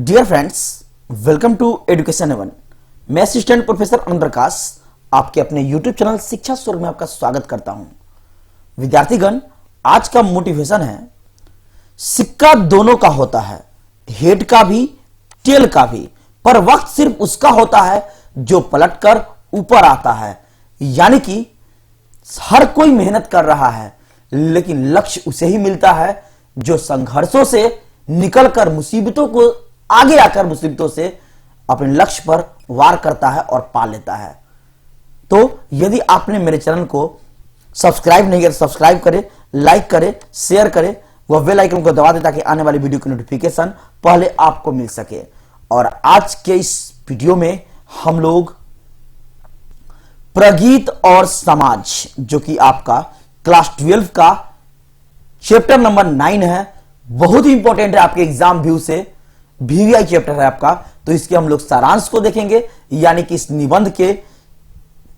Dear friends, welcome to education Avon. मैं assistant professor Anant Prakash आपके अपने यूट्यूब चैनल शिक्षा स्वर्ग में आपका स्वागत करता हूं। विद्यार्थीगण, आज का मोटिवेशन है, सिक्का दोनों का होता है, हेड का भी टेल का भी, पर वक्त सिर्फ उसका होता है जो पलटकर ऊपर आता है। यानी कि हर कोई मेहनत कर रहा है, लेकिन लक्ष्य उसे ही मिलता है जो संघर्षों से निकलकर मुसीबतों को आगे आकर मुसीबतों से अपने लक्ष्य पर वार करता है और पा लेता है। तो यदि आपने मेरे चैनल को सब्सक्राइब नहीं किया तो सब्सक्राइब करें, लाइक करें, शेयर करें, वह बेल आइकन को दबा दें ताकि आने वाली वीडियो की नोटिफिकेशन पहले आपको मिल सके। और आज के इस वीडियो में हम लोग प्रगीत और समाज, जो कि आपका क्लास 12 का चैप्टर नंबर 9 है, बहुत ही इंपॉर्टेंट है आपके एग्जाम व्यू से, वीवीआई चैप्टर है आपका। तो इसके हम लोग सारांश को देखेंगे, यानी कि इस निबंध के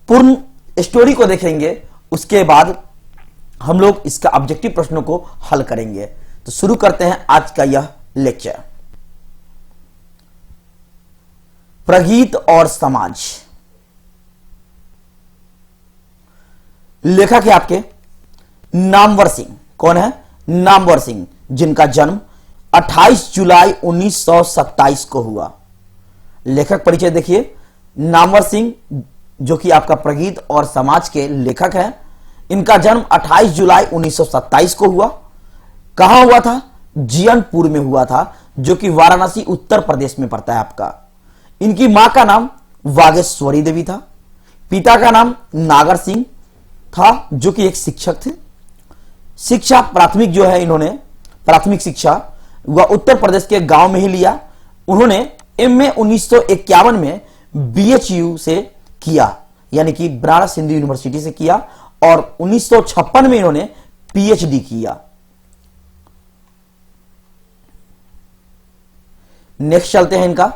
पूर्ण स्टोरी को देखेंगे। उसके बाद हम लोग इसका ऑब्जेक्टिव प्रश्नों को हल करेंगे। तो शुरू करते हैं आज का यह लेक्चर। प्रगीत और समाज। लेखक है आपके नामवर सिंह। कौन है? नामवर सिंह, जिनका जन्म 28 जुलाई 1927 को हुआ। लेखक परिचय देखिए, नामवर सिंह जो कि आपका प्रगीत और समाज के लेखक हैं, इनका जन्म 28 जुलाई 1927 को हुआ। कहां हुआ था? जियनपुर में हुआ था, जो कि वाराणसी उत्तर प्रदेश में पड़ता है आपका। इनकी मां का नाम वागेश्वरी देवी था, पिता का नाम नागर सिंह था, जो कि एक शिक्षक थे। शिक्षा प्राथमिक जो है, इन्होंने प्राथमिक शिक्षा वह उत्तर प्रदेश के गांव में ही लिया। उन्होंने एमए 1951 में बीएचयू से किया, यानी कि बनारस हिंदू यूनिवर्सिटी से किया, और 1956 में इन्होंने पीएचडी किया। नेक्स्ट चलते हैं इनका।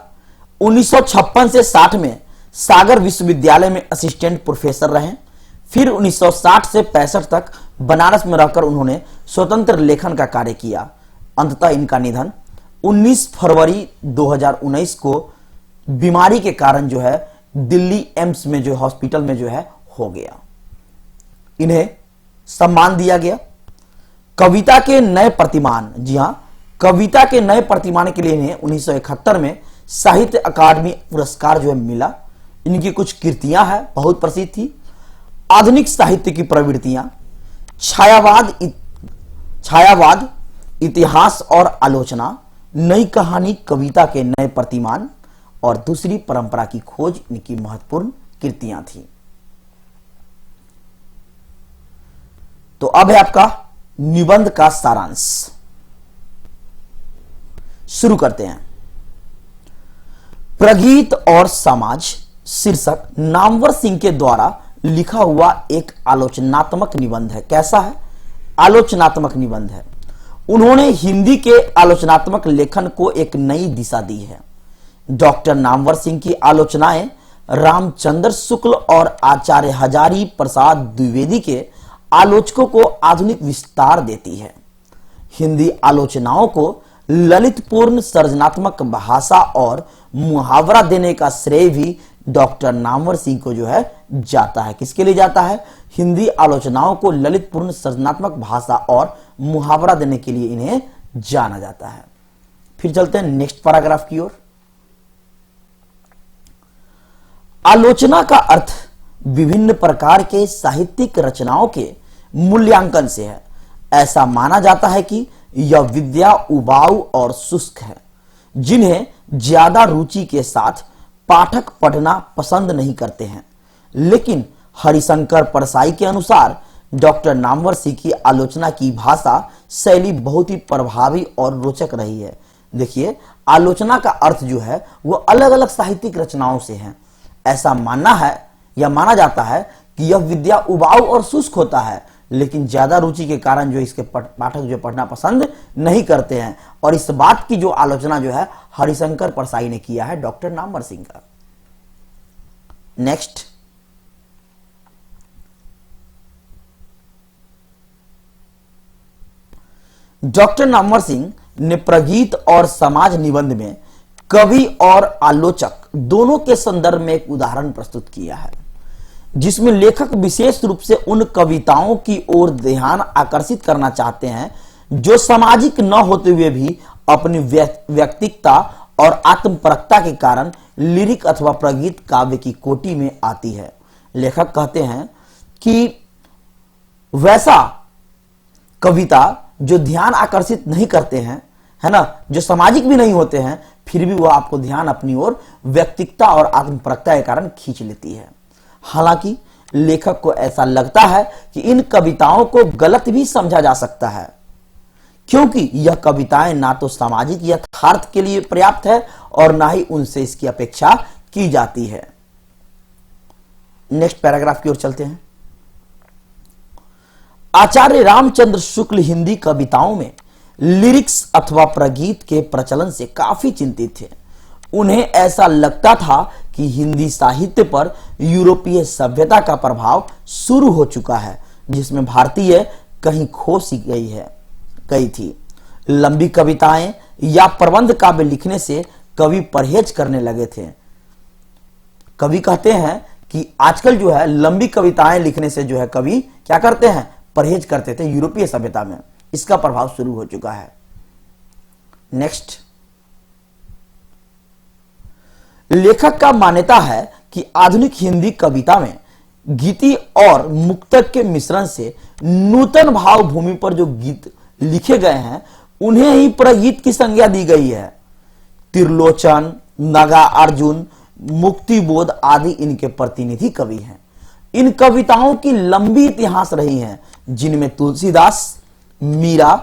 1956 से 60 में सागर विश्वविद्यालय में असिस्टेंट प्रोफेसर रहे। फिर 1960 से 65 तक बनारस में रहकर उन्होंने स्वतंत्र लेखन का कार्य किया। अंततः इनका निधन 19 फरवरी 2019 को बीमारी के कारण जो है दिल्ली एम्स में जो हॉस्पिटल में जो है हो गया। इन्हें सम्मान दिया गया कविता के नए प्रतिमान। जी हां, कविता के नए प्रतिमान के लिए इन्हें 1971 में साहित्य अकादमी पुरस्कार जो है मिला। इनकी कुछ कृतियां हैं, बहुत प्रसिद्ध थी। आधुनिक साहित्य की प्रवृत्तियां, छायावाद, इतिहास और आलोचना, नई कहानी, कविता के नए प्रतिमान और दूसरी परंपरा की खोज इनकी महत्वपूर्ण कृतियां थी। तो अब है आपका निबंध का सारांश। शुरू करते हैं। प्रगीत और समाज शीर्षक नामवर सिंह के द्वारा लिखा हुआ एक आलोचनात्मक निबंध है। कैसा है? आलोचनात्मक निबंध है। उन्होंने हिंदी के आलोचनात्मक लेखन को एक नई दिशा दी है। डॉक्टर नामवर सिंह की आलोचनाएं रामचंद्र शुक्ल और आचार्य हजारी प्रसाद द्विवेदी के आलोचकों को आधुनिक विस्तार देती है। हिंदी आलोचनाओं को ललितपूर्ण सर्जनात्मक भाषा और मुहावरा देने का श्रेय भी डॉक्टर नामवर सिंह को जो है जाता है। किसके लिए जाता है? हिंदी आलोचनाओं को ललितपूर्ण सर्जनात्मक भाषा और मुहावरा देने के लिए इन्हें जाना जाता है। फिर चलते हैं नेक्स्ट पैराग्राफ की ओर। आलोचना का अर्थ विभिन्न प्रकार के साहित्यिक रचनाओं के मूल्यांकन से है। ऐसा माना जाता है कि यह विद्या उबाऊ और शुष्क है, जिन्हें ज्यादा रुचि के साथ पाठक पढ़ना पसंद नहीं करते हैं। लेकिन हरिशंकर परसाई के अनुसार डॉक्टर नामवर सिंह की आलोचना की भाषा शैली बहुत ही प्रभावी और रोचक रही है। देखिए, आलोचना का अर्थ जो है वो अलग अलग साहित्यिक रचनाओं से है। ऐसा मानना है या माना जाता है कि यह विद्या उबाऊ और शुष्क होता है, लेकिन ज्यादा रुचि के कारण जो इसके पाठक जो पढ़ना पसंद नहीं करते हैं। और इस बात की जो आलोचना जो है हरिशंकर परसाई ने किया है डॉक्टर नामवर सिंह का। नेक्स्ट, डॉक्टर नामवर सिंह ने प्रगीत और समाज निबंध में कवि और आलोचक दोनों के संदर्भ में एक उदाहरण प्रस्तुत किया है, जिसमें लेखक विशेष रूप से उन कविताओं की ओर ध्यान आकर्षित करना चाहते हैं जो सामाजिक न होते हुए भी अपनी व्यक्तिकता और आत्मपरकता के कारण लिरिक अथवा प्रगीत काव्य की कोटि में आती है। लेखक कहते हैं कि वैसा कविता जो ध्यान आकर्षित नहीं करते हैं, है ना, जो सामाजिक भी नहीं होते हैं, फिर भी वह आपको ध्यान अपनी ओर व्यक्तिकता और आत्मपरकता के कारण खींच लेती है। हालांकि लेखक को ऐसा लगता है कि इन कविताओं को गलत भी समझा जा सकता है, क्योंकि यह कविताएं ना तो सामाजिक यथार्थ के लिए पर्याप्त है और ना ही उनसे इसकी अपेक्षा की जाती है। नेक्स्ट पैराग्राफ की ओर चलते हैं। आचार्य रामचंद्र शुक्ल हिंदी कविताओं में लिरिक्स अथवा प्रगीत के प्रचलन से काफी चिंतित थे। उन्हें ऐसा लगता था कि हिंदी साहित्य पर यूरोपीय सभ्यता का प्रभाव शुरू हो चुका है, जिसमें भारतीय कहीं खो सी गई थी। लंबी कविताएं या प्रबंध काव्य लिखने से कवि परहेज करने लगे थे। कवि कहते हैं कि आजकल जो है लंबी कविताएं लिखने से जो है कवि क्या करते हैं, परहेज करते थे। यूरोपीय सभ्यता में इसका प्रभाव शुरू हो चुका है। नेक्स्ट, लेखक का मान्यता है कि आधुनिक हिंदी कविता में गीति और मुक्तक के मिश्रण से नूतन भाव भूमि पर जो गीत लिखे गए हैं उन्हें ही प्रगीत की संज्ञा दी गई है। त्रिलोचन, नगा अर्जुन, मुक्तिबोध आदि इनके प्रतिनिधि कवि हैं। इन कविताओं की लंबी इतिहास रही है, जिनमें तुलसीदास, मीरा,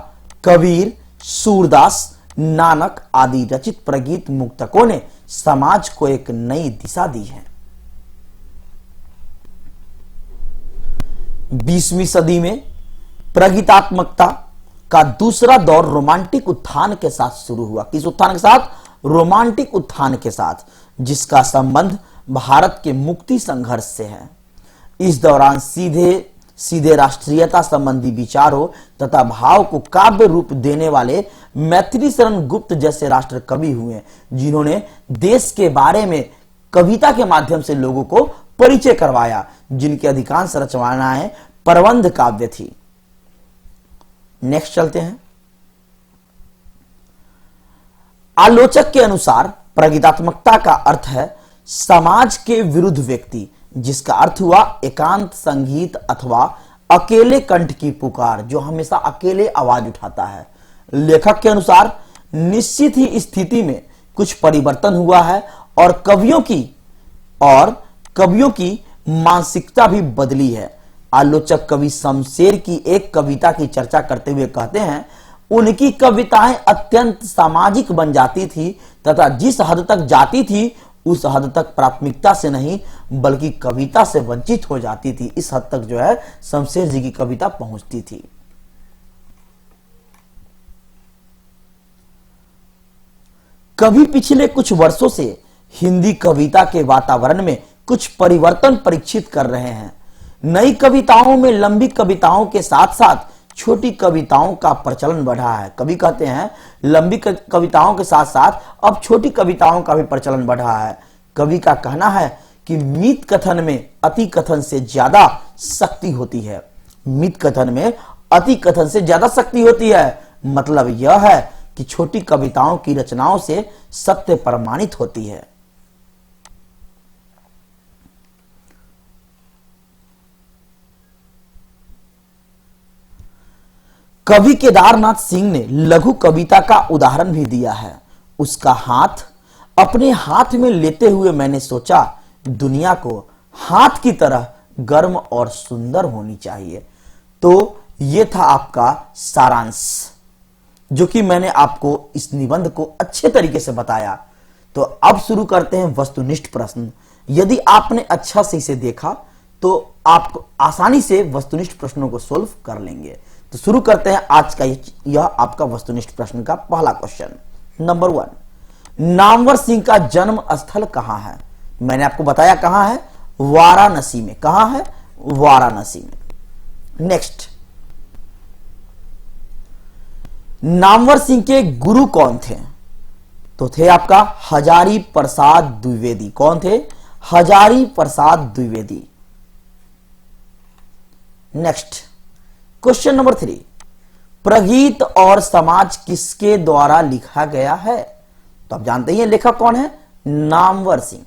कबीर, सूरदास, नानक आदि रचित प्रगीत मुक्तकों ने समाज को एक नई दिशा दी है। 20वीं सदी में प्रगीतात्मकता का दूसरा दौर रोमांटिक उत्थान के साथ शुरू हुआ। किस उत्थान के साथ? रोमांटिक उत्थान के साथ, जिसका संबंध भारत के मुक्ति संघर्ष से है। इस दौरान सीधे राष्ट्रीयता संबंधी विचारों तथा भाव को काव्य रूप देने वाले मैथिली शरण गुप्त जैसे राष्ट्र कवि हुए, जिन्होंने देश के बारे में कविता के माध्यम से लोगों को परिचय करवाया, जिनकी अधिकांश रचनाएं प्रबंध काव्य थी। नेक्स्ट चलते हैं। आलोचक के अनुसार प्रगीतात्मकता का अर्थ है समाज के विरुद्ध व्यक्ति, जिसका अर्थ हुआ एकांत संगीत अथवा अकेले कंठ की पुकार, जो हमेशा अकेले आवाज उठाता है। लेखक के अनुसार निश्चित ही स्थिति में कुछ परिवर्तन हुआ है और कवियों की मानसिकता भी बदली है। आलोचक कवि शमशेर की एक कविता की चर्चा करते हुए कहते हैं, उनकी कविताएं अत्यंत सामाजिक बन जाती थी तथा जिस हद तक जाती थी उस हद तक प्राथमिकता से नहीं बल्कि कविता से वंचित हो जाती थी। इस हद तक जो है शमशेर जी की कविता पहुंचती थी। कवि पिछले कुछ वर्षों से हिंदी कविता के वातावरण में कुछ परिवर्तन परीक्षित कर रहे हैं। नई कविताओं में लंबी कविताओं के साथ साथ छोटी कविताओं का प्रचलन बढ़ा है। कवि कहते हैं लंबी कविताओं के साथ साथ अब छोटी कविताओं का भी प्रचलन बढ़ा है। कवि का कहना है कि मीत कथन में अति कथन से ज्यादा शक्ति होती है। मीत कथन में अति कथन से ज्यादा शक्ति होती है, मतलब यह है कि छोटी कविताओं की रचनाओं से सत्य प्रमाणित होती है। कवि केदारनाथ सिंह ने लघु कविता का उदाहरण भी दिया है। उसका हाथ अपने हाथ में लेते हुए मैंने सोचा दुनिया को हाथ की तरह गर्म और सुंदर होनी चाहिए। तो ये था आपका सारांश, जो कि मैंने आपको इस निबंध को अच्छे तरीके से बताया। तो अब शुरू करते हैं वस्तुनिष्ठ प्रश्न। यदि आपने अच्छा से इसे देखा तो आप आसानी से वस्तुनिष्ठ प्रश्नों को सोल्व कर लेंगे। तो शुरू करते हैं आज का यह आपका वस्तुनिष्ठ प्रश्न का पहला क्वेश्चन। नंबर 1, नामवर सिंह का जन्म स्थल कहां है? मैंने आपको बताया कहां है, वाराणसी में। कहां है? वाराणसी में। नेक्स्ट, नामवर सिंह के गुरु कौन थे? तो थे आपका हजारी प्रसाद द्विवेदी। कौन थे? Hazari Prasad Dwivedi. Next question number 3, प्रगीत और समाज किसके द्वारा लिखा गया है? तो आप जानते ही हैं लेखक कौन है? नामवर सिंह।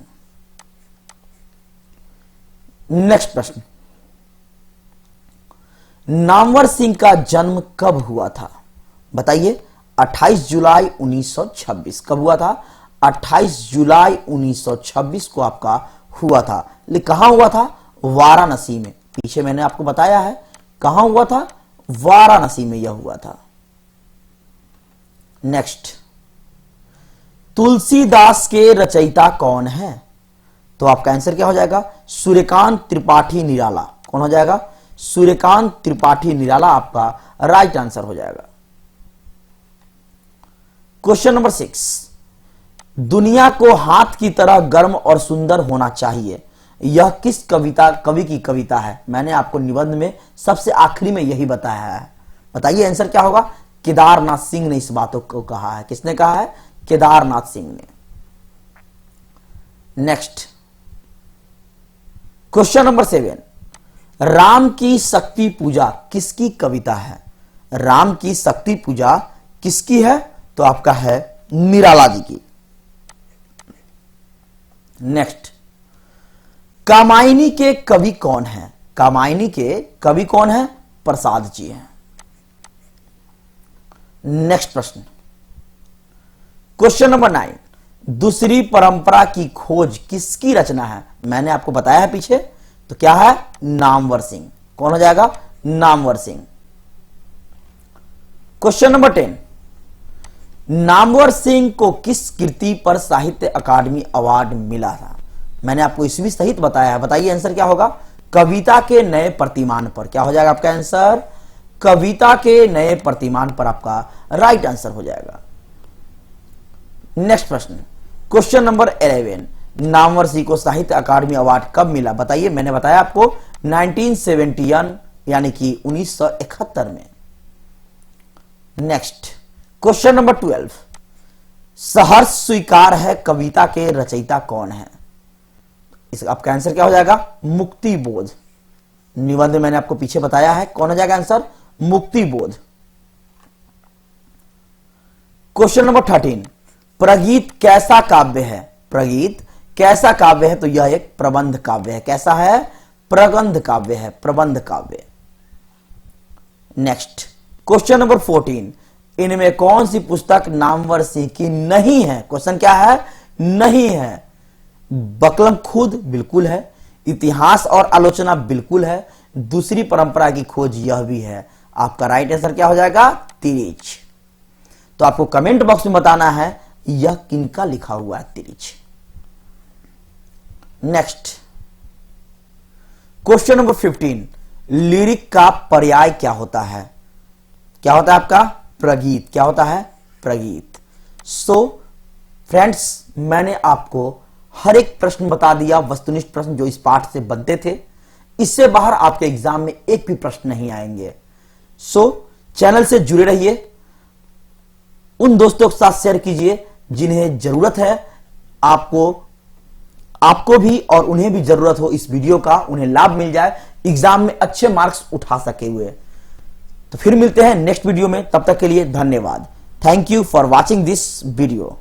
नेक्स्ट प्रश्न, नामवर सिंह का जन्म कब हुआ था? बताइए। 28 जुलाई 1926। कब हुआ था? 28 जुलाई 1926 को आपका हुआ था। लेकिन कहां हुआ था? वाराणसी में। पीछे मैंने आपको बताया है कहां हुआ था, वाराणसी में यह हुआ था। नेक्स्ट, तुलसीदास के रचयिता कौन है? तो आपका आंसर क्या हो जाएगा? सूर्यकांत त्रिपाठी निराला। कौन हो जाएगा? सूर्यकांत त्रिपाठी निराला आपका राइट आंसर हो जाएगा। क्वेश्चन नंबर 6, दुनिया को हाथ की तरह गर्म और सुंदर होना चाहिए, यह किस कवि की कविता है? मैंने आपको निबंध में सबसे आखिरी में यही बताया है। बताइए आंसर क्या होगा? केदारनाथ सिंह ने इस बातों को कहा है। किसने कहा है? केदारनाथ सिंह ने। नेक्स्ट क्वेश्चन नंबर 7, राम की शक्ति पूजा किसकी कविता है? राम की शक्ति पूजा किसकी है? तो आपका है निराला जी की। नेक्स्ट, कामायनी के कवि कौन है? कामायनी के कवि कौन है? प्रसाद जी हैं। नेक्स्ट प्रश्न, क्वेश्चन नंबर 9, दूसरी परंपरा की खोज किसकी रचना है? मैंने आपको बताया है पीछे, तो क्या है? नामवर सिंह। कौन हो जाएगा? नामवर सिंह। क्वेश्चन नंबर 10, नामवर सिंह को किस कृति पर साहित्य अकादमी अवार्ड मिला था? मैंने आपको इसमें सहित बताया है। बताइए आंसर क्या होगा? कविता के नए प्रतिमान पर। क्या हो जाएगा आपका आंसर? कविता के नए प्रतिमान पर आपका राइट आंसर हो जाएगा। नेक्स्ट प्रश्न, क्वेश्चन नंबर 11, नामवर सिंह को साहित्य अकादमी अवार्ड कब मिला? बताइए। मैंने बताया आपको 1971 यानी कि 1971 में। नेक्स्ट क्वेश्चन नंबर 12, सहर्ष स्वीकार है कविता के रचयिता कौन है? इसका आपका आंसर क्या हो जाएगा? मुक्ति बोध। निबंध मैंने आपको पीछे बताया है। कौन हो जाएगा आंसर? मुक्ति बोध। क्वेश्चन नंबर 13, प्रगीत कैसा काव्य है? प्रगीत कैसा काव्य है? तो यह एक प्रबंध काव्य है। कैसा है? प्रबंध काव्य है। प्रबंध काव्य। नेक्स्ट क्वेश्चन नंबर 14, इनमें कौन सी पुस्तक नामवर सिंह की नहीं है? क्वेश्चन क्या है? नहीं है। बकलम खुद बिल्कुल है, इतिहास और आलोचना बिल्कुल है, दूसरी परंपरा की खोज यह भी है। आपका राइट आंसर क्या हो जाएगा? तिरिच। तो आपको कमेंट बॉक्स में बताना है यह किनका लिखा हुआ है Tirich. Next question number 15, lyric का पर्याय क्या होता है? क्या होता है आपका? प्रगीत। क्या होता है? प्रगीत। सो फ्रेंड्स, मैंने आपको हर एक प्रश्न बता दिया, वस्तुनिष्ठ प्रश्न जो इस पाठ से बनते थे। इससे बाहर आपके एग्जाम में एक भी प्रश्न नहीं आएंगे। सो चैनल से जुड़े रहिए, उन दोस्तों के साथ शेयर कीजिए जिन्हें जरूरत है, आपको भी और उन्हें भी जरूरत हो इस वीडियो का, उन्हें लाभ मिल जाए, एग्जाम में अच्छे मार्क्स उठा सके हुए। तो फिर मिलते हैं नेक्स्ट वीडियो में, तब तक के लिए धन्यवाद। Thank you for watching this video.